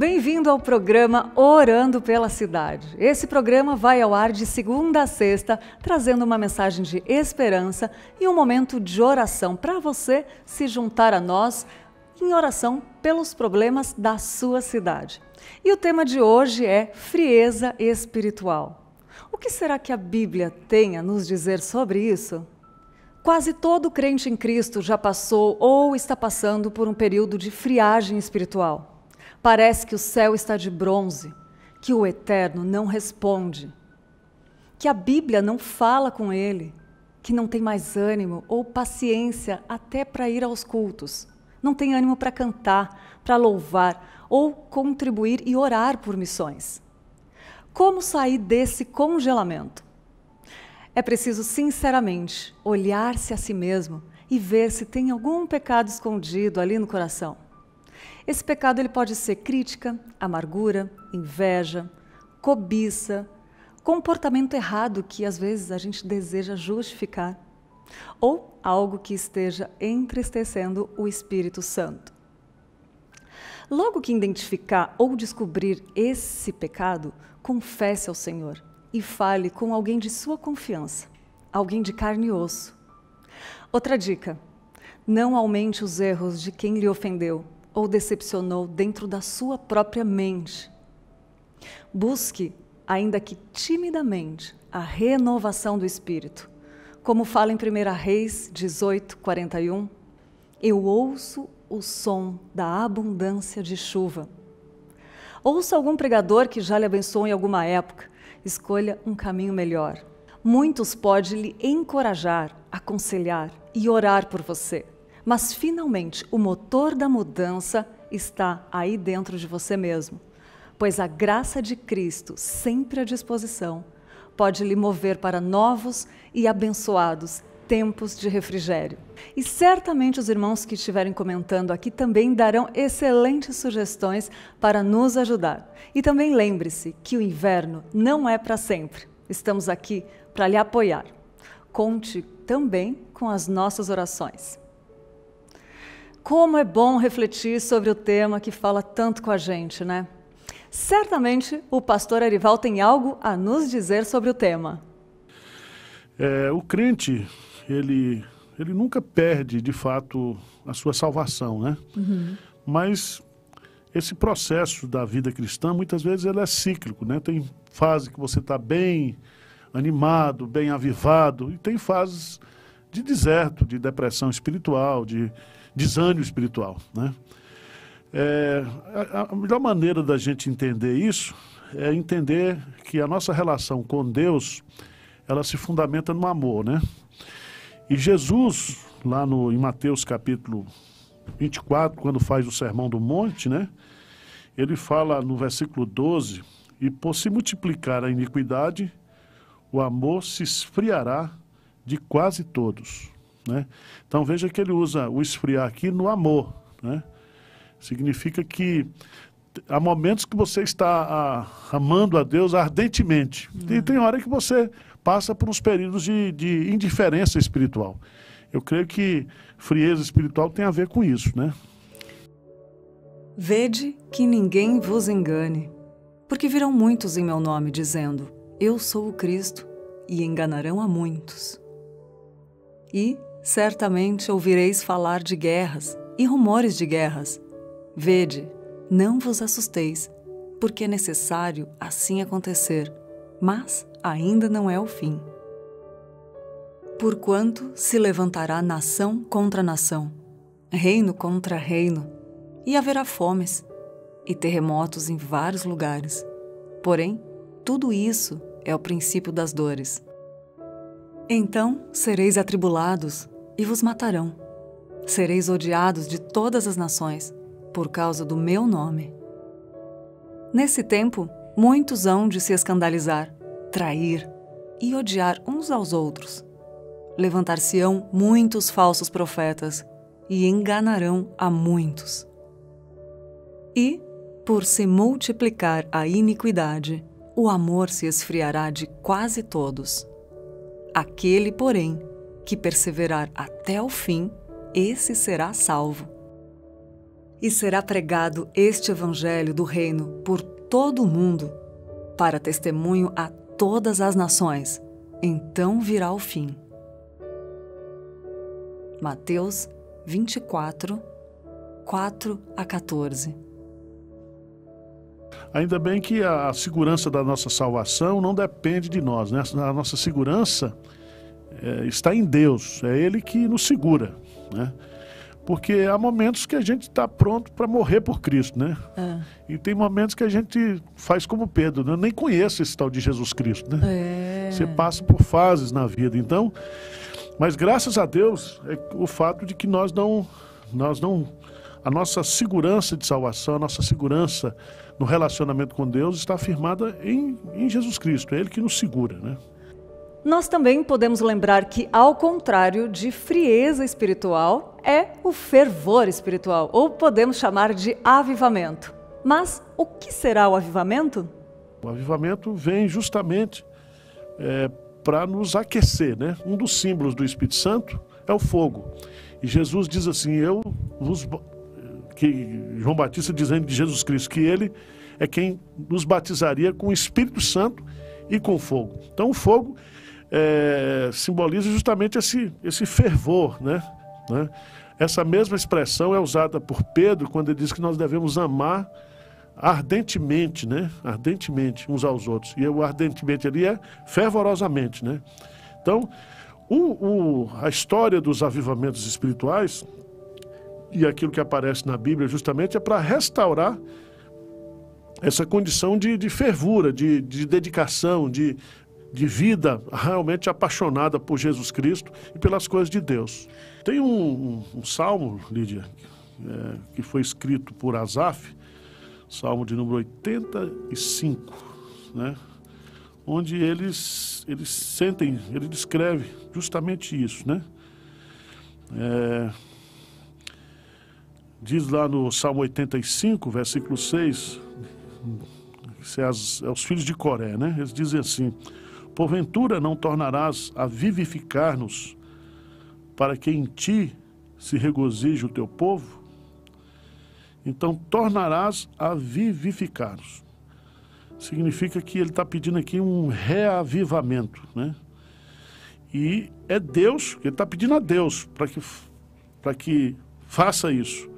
Bem-vindo ao programa Orando pela Cidade. Esse programa vai ao ar de segunda a sexta, trazendo uma mensagem de esperança e um momento de oração para você se juntar a nós em oração pelos problemas da sua cidade. E o tema de hoje é frieza espiritual. O que será que a Bíblia tem a nos dizer sobre isso? Quase todo crente em Cristo já passou ou está passando por um período de friagem espiritual. Parece que o céu está de bronze, que o Eterno não responde, que a Bíblia não fala com ele, que não tem mais ânimo ou paciência até para ir aos cultos, não tem ânimo para cantar, para louvar ou contribuir e orar por missões. Como sair desse congelamento? É preciso, sinceramente, olhar-se a si mesmo e ver se tem algum pecado escondido ali no coração. Esse pecado ele pode ser crítica, amargura, inveja, cobiça, comportamento errado que às vezes a gente deseja justificar, ou algo que esteja entristecendo o Espírito Santo. Logo que identificar ou descobrir esse pecado, confesse ao Senhor e fale com alguém de sua confiança, alguém de carne e osso. Outra dica: não aumente os erros de quem lhe ofendeu ou decepcionou dentro da sua própria mente. Busque, ainda que timidamente, a renovação do Espírito. Como fala em 1 Reis 18:41, eu ouço o som da abundância de chuva. Ouça algum pregador que já lhe abençoou em alguma época. Escolha um caminho melhor. Muitos podem lhe encorajar, aconselhar e orar por você. Mas, finalmente, o motor da mudança está aí dentro de você mesmo, pois a graça de Cristo, sempre à disposição, pode lhe mover para novos e abençoados tempos de refrigério. E certamente os irmãos que estiverem comentando aqui também darão excelentes sugestões para nos ajudar. E também lembre-se que o inverno não é para sempre. Estamos aqui para lhe apoiar. Conte também com as nossas orações. Como é bom refletir sobre o tema que fala tanto com a gente, né? Certamente o pastor Arival tem algo a nos dizer sobre o tema. O crente, ele nunca perde, de fato, a sua salvação, né? Mas esse processo da vida cristã, muitas vezes, ele é cíclico, né? Tem fase que você está bem animado, bem avivado, e tem fases de deserto, de depressão espiritual, de desânimo espiritual, né? A melhor maneira da gente entender isso é entender que a nossa relação com Deus, ela se fundamenta no amor, né? E Jesus, lá em Mateus capítulo 24, quando faz o Sermão do Monte, né? Ele fala no versículo 12, e por se multiplicar a iniquidade, o amor se esfriará de quase todos, né? Então veja que ele usa o esfriar aqui no amor, né? Significa que há momentos que você está amando a Deus ardentemente, e tem hora que você passa por uns períodos de indiferença espiritual. Eu creio que frieza espiritual tem a ver com isso, né? Vede que ninguém vos engane, porque virão muitos em meu nome dizendo, eu sou o Cristo, e enganarão a muitos. E certamente ouvireis falar de guerras e rumores de guerras. Vede, não vos assusteis, porque é necessário assim acontecer, mas ainda não é o fim. Porquanto se levantará nação contra nação, reino contra reino, e haverá fomes e terremotos em vários lugares. Porém, tudo isso é o princípio das dores. Então sereis atribulados e vos matarão. Sereis odiados de todas as nações, por causa do meu nome. Nesse tempo, muitos hão de se escandalizar, trair e odiar uns aos outros. Levantar-se-ão muitos falsos profetas e enganarão a muitos. E, por se multiplicar a iniquidade, o amor se esfriará de quase todos. Aquele, porém, que perseverar até o fim, esse será salvo. E será pregado este evangelho do reino por todo o mundo, para testemunho a todas as nações. Então virá o fim. Mateus 24, 4 a 14. Ainda bem que a segurança da nossa salvação não depende de nós, né? A nossa segurança está em Deus, é Ele que nos segura, né? Porque há momentos que a gente está pronto para morrer por Cristo, né? E tem momentos que a gente faz como Pedro, né? Eu nem conheço esse tal de Jesus Cristo, né? Você passa por fases na vida, então... Mas graças a Deus, é o fato de que nós não... A nossa segurança de salvação, a nossa segurança no relacionamento com Deus está firmada em Jesus Cristo. É Ele que nos segura, né? Nós também podemos lembrar que, ao contrário de frieza espiritual, é o fervor espiritual, ou podemos chamar de avivamento. Mas o que será o avivamento? O avivamento vem justamente para nos aquecer, né? Um dos símbolos do Espírito Santo é o fogo. E Jesus diz assim, João Batista dizendo de Jesus Cristo, que Ele é quem nos batizaria com o Espírito Santo e com fogo. Então o fogo simboliza justamente esse fervor, né? Essa mesma expressão é usada por Pedro quando ele diz que nós devemos amar ardentemente, né? Ardentemente uns aos outros. E o ardentemente ali é fervorosamente, né? Então, a história dos avivamentos espirituais e aquilo que aparece na Bíblia justamente é para restaurar essa condição de fervura, de dedicação, de vida realmente apaixonada por Jesus Cristo e pelas coisas de Deus. Tem um salmo, Lídia, que foi escrito por Asaf, salmo de número 85, né? Onde ele descreve justamente isso, né? Diz lá no Salmo 85, versículo 6, os filhos de Coré, né? Eles dizem assim: porventura não tornarás a vivificar-nos, para que em ti se regozije o teu povo? Então, tornarás a vivificar-nos. Significa que ele está pedindo aqui um reavivamento, né? E é Deus, ele está pedindo a Deus para que faça isso.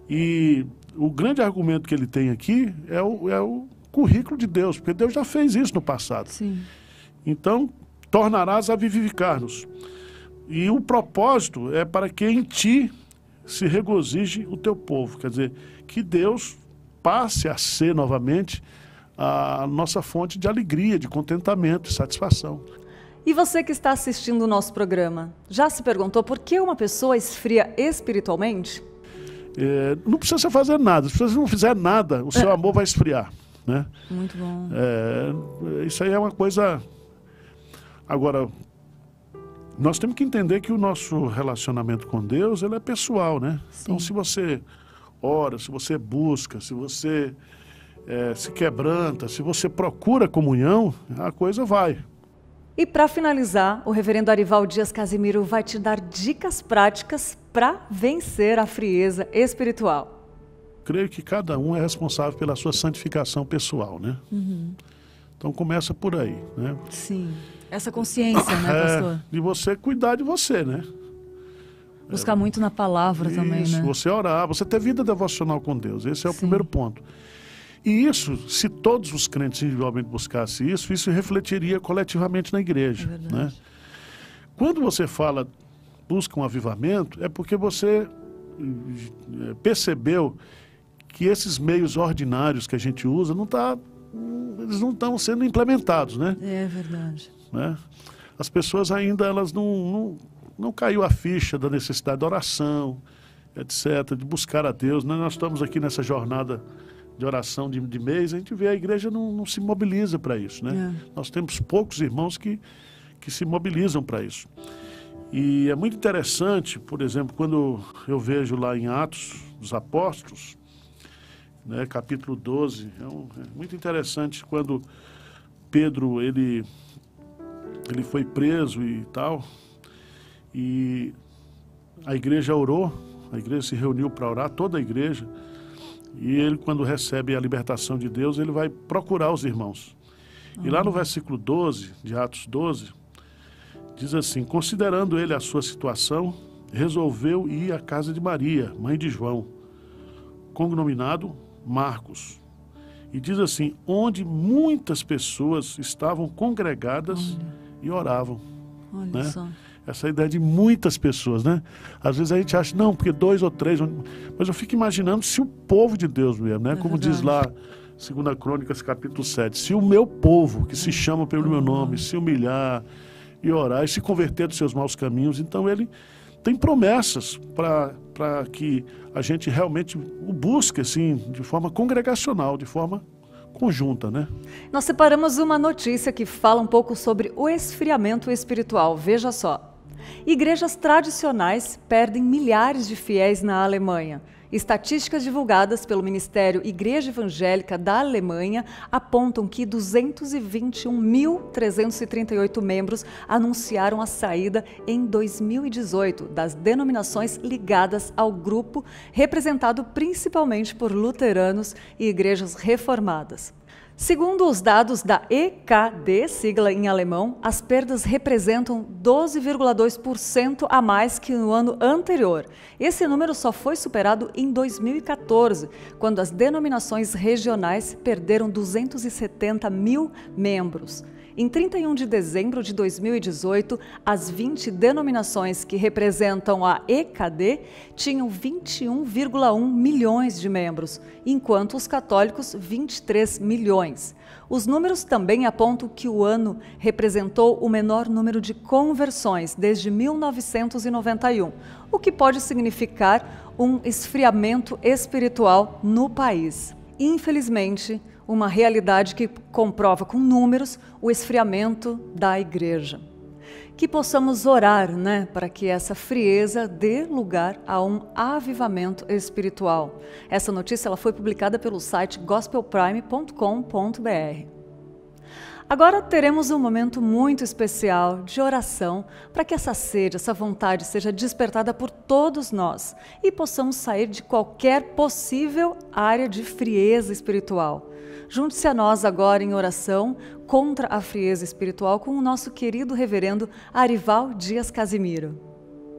E o grande argumento que ele tem aqui é o currículo de Deus, porque Deus já fez isso no passado. Sim. Então, tornarás a vivificar-nos. E o propósito é para que em ti se regozije o teu povo. Quer dizer, que Deus passe a ser novamente a nossa fonte de alegria, de contentamento, de satisfação. E você que está assistindo o nosso programa, já se perguntou por que uma pessoa esfria espiritualmente? Não precisa fazer nada. Se você não fizer nada, o seu amor vai esfriar, né? Muito bom. Isso aí é uma coisa... Agora, nós temos que entender que o nosso relacionamento com Deus, ele é pessoal, né? Sim. Então, se você ora, se você busca, se você se quebranta, se você procura comunhão, a coisa vai. E para finalizar, o reverendo Arival Dias Casimiro vai te dar dicas práticas para vencer a frieza espiritual. Creio que cada um é responsável pela sua santificação pessoal, né? Uhum. Então começa por aí, né? Sim. Essa consciência, né, pastor? De você cuidar de você, né? Buscar muito na palavra isso, também, né? Você orar, você ter vida devocional com Deus. Esse é o primeiro ponto. E isso, se todos os crentes individualmente buscassem isso refletiria coletivamente na igreja, né? Quando você fala, busca um avivamento, é porque você percebeu que esses meios ordinários que a gente usa, eles não estão sendo implementados, né? É verdade. Né? As pessoas ainda, elas não caiu a ficha da necessidade de oração, etc., de buscar a Deus, né? Nós estamos aqui nessa jornada de oração de mês, a gente vê a igreja não se mobiliza para isso, né? Nós temos poucos irmãos que se mobilizam para isso. E é muito interessante, por exemplo, quando eu vejo lá em Atos dos Apóstolos, né, capítulo 12, é muito interessante quando Pedro, ele foi preso e tal, e a igreja orou a igreja se reuniu para orar, toda a igreja, e ele, quando recebe a libertação de Deus, ele vai procurar os irmãos. E lá no versículo 12, de Atos 12, diz assim: considerando ele a sua situação, resolveu ir à casa de Maria, mãe de João, cognominado Marcos. E diz assim: onde muitas pessoas estavam congregadas e oravam. Olha só. Essa ideia de muitas pessoas, né? Às vezes a gente acha, não, porque 2 ou 3, mas eu fico imaginando se o povo de Deus mesmo, né? Como diz lá, 2 Crônicas, capítulo 7, se o meu povo, que se chama pelo meu nome, se humilhar e orar e se converter dos seus maus caminhos, então ele tem promessas para que a gente realmente o busque, assim, de forma congregacional, de forma conjunta, né? Nós separamos uma notícia que fala um pouco sobre o esfriamento espiritual. Veja só. Igrejas tradicionais perdem milhares de fiéis na Alemanha. Estatísticas divulgadas pelo Ministério Igreja Evangélica da Alemanha apontam que 221.338 membros anunciaram a saída em 2018 das denominações ligadas ao grupo, representado principalmente por luteranos e igrejas reformadas. Segundo os dados da EKD, sigla em alemão, as perdas representam 12,2% a mais que no ano anterior. Esse número só foi superado em 2014, quando as denominações regionais perderam 270 mil membros. Em 31 de dezembro de 2018, as 20 denominações que representam a EKD tinham 21,1 milhões de membros, enquanto os católicos 23 milhões. Os números também apontam que o ano representou o menor número de conversões desde 1991, o que pode significar um esfriamento espiritual no país. Infelizmente, uma realidade que comprova com números o esfriamento da igreja. Que possamos orar, né, para que essa frieza dê lugar a um avivamento espiritual. Essa notícia ela foi publicada pelo site gospelprime.com.br. Agora teremos um momento muito especial de oração para que essa sede, essa vontade seja despertada por todos nós e possamos sair de qualquer possível área de frieza espiritual. Junte-se a nós agora em oração contra a frieza espiritual com o nosso querido reverendo Arival Dias Casimiro.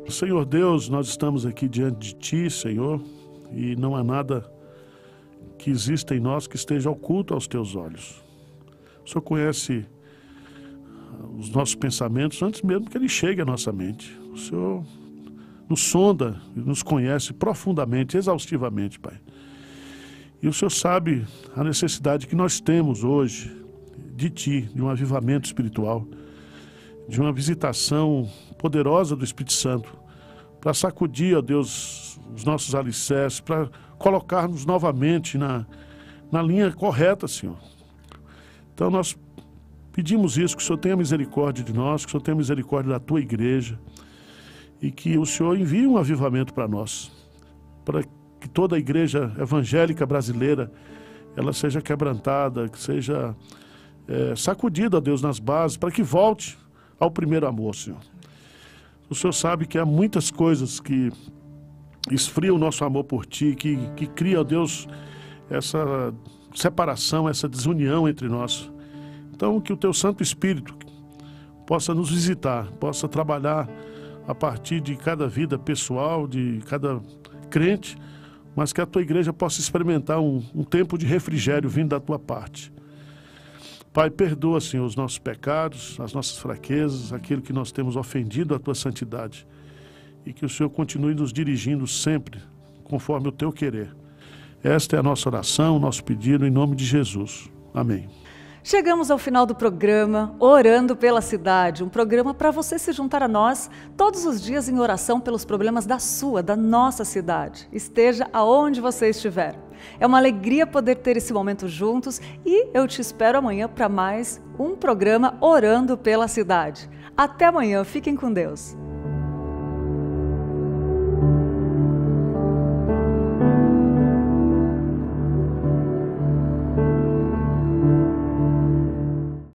Senhor Deus, nós estamos aqui diante de Ti, Senhor, e não há nada que exista em nós que esteja oculto aos Teus olhos. O Senhor conhece os nossos pensamentos antes mesmo que ele chegue à nossa mente. O Senhor nos sonda e nos conhece profundamente, exaustivamente, Pai. E o Senhor sabe a necessidade que nós temos hoje de Ti, de um avivamento espiritual, de uma visitação poderosa do Espírito Santo, para sacudir, ó Deus, os nossos alicerces, para colocar-nos novamente na linha correta, Senhor. Então nós pedimos isso, que o Senhor tenha misericórdia de nós, que o Senhor tenha misericórdia da Tua igreja e que o Senhor envie um avivamento para nós, para que toda a igreja evangélica brasileira ela seja quebrantada, que seja sacudida, ó Deus, nas bases, para que volte ao primeiro amor, Senhor. O Senhor sabe que há muitas coisas que esfriam o nosso amor por Ti, que cria, ó Deus, essa separação, essa desunião entre nós. Então, que o Teu Santo Espírito possa nos visitar, possa trabalhar a partir de cada vida pessoal, de cada crente, mas que a Tua igreja possa experimentar um tempo de refrigério vindo da Tua parte. Pai, perdoa, Senhor, os nossos pecados, as nossas fraquezas, aquilo que nós temos ofendido a Tua santidade, e que o Senhor continue nos dirigindo sempre conforme o Teu querer. Esta é a nossa oração, o nosso pedido, em nome de Jesus. Amém. Chegamos ao final do programa Orando pela Cidade, um programa para você se juntar a nós todos os dias em oração pelos problemas da nossa cidade. Esteja aonde você estiver. É uma alegria poder ter esse momento juntos e eu te espero amanhã para mais um programa Orando pela Cidade. Até amanhã, fiquem com Deus.